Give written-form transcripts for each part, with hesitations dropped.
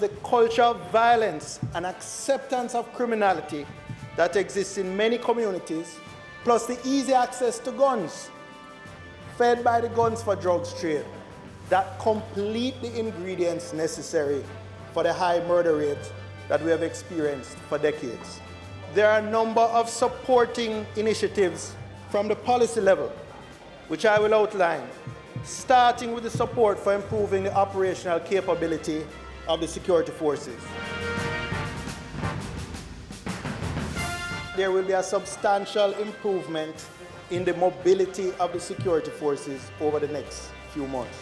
the culture of violence and acceptance of criminality that exists in many communities, plus the easy access to guns, fed by the guns for drugs trade, that complete the ingredients necessary for the high murder rate that we have experienced for decades. There are a number of supporting initiatives from the policy level, which I will outline, starting with the support for improving the operational capability of the security forces. There will be a substantial improvement in the mobility of the security forces over the next few months.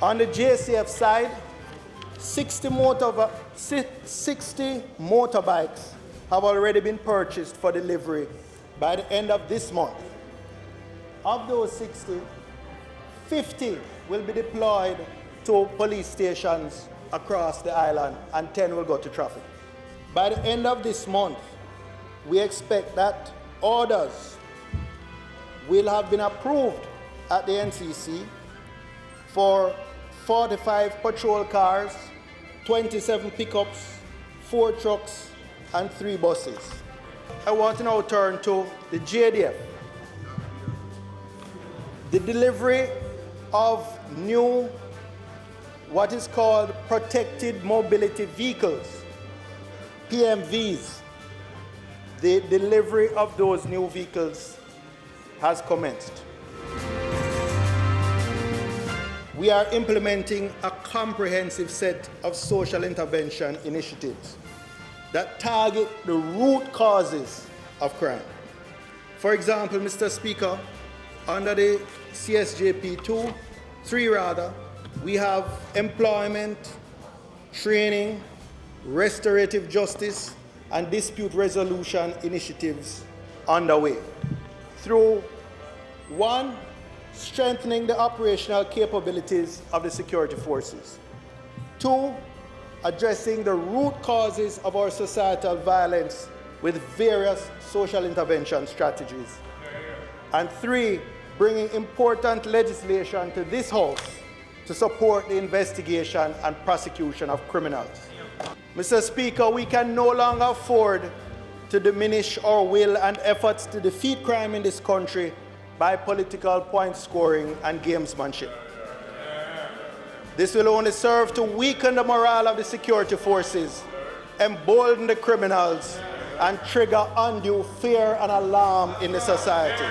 On the JCF side, 60 motorbikes have already been purchased for delivery by the end of this month. Of those 60, 50 will be deployed to police stations across the island, and 10 will go to traffic. By the end of this month, we expect that orders will have been approved at the NCC for 45 patrol cars, 27 pickups, 4 trucks, and 3 buses. I want to now turn to the JDF. The delivery of new, what is called protected mobility vehicles, PMVs. The delivery of those new vehicles has commenced. We are implementing a comprehensive set of social intervention initiatives that target the root causes of crime. For example, Mr. Speaker, under the CSJP 3 we have employment, training, restorative justice, and dispute resolution initiatives underway. Through 1, strengthening the operational capabilities of the security forces. 2, addressing the root causes of our societal violence with various social intervention strategies. And 3, bringing important legislation to this House to support the investigation and prosecution of criminals. Mr. Speaker, we can no longer afford to diminish our will and efforts to defeat crime in this country by political point scoring and gamesmanship. This will only serve to weaken the morale of the security forces, embolden the criminals, and trigger undue fear and alarm in the society.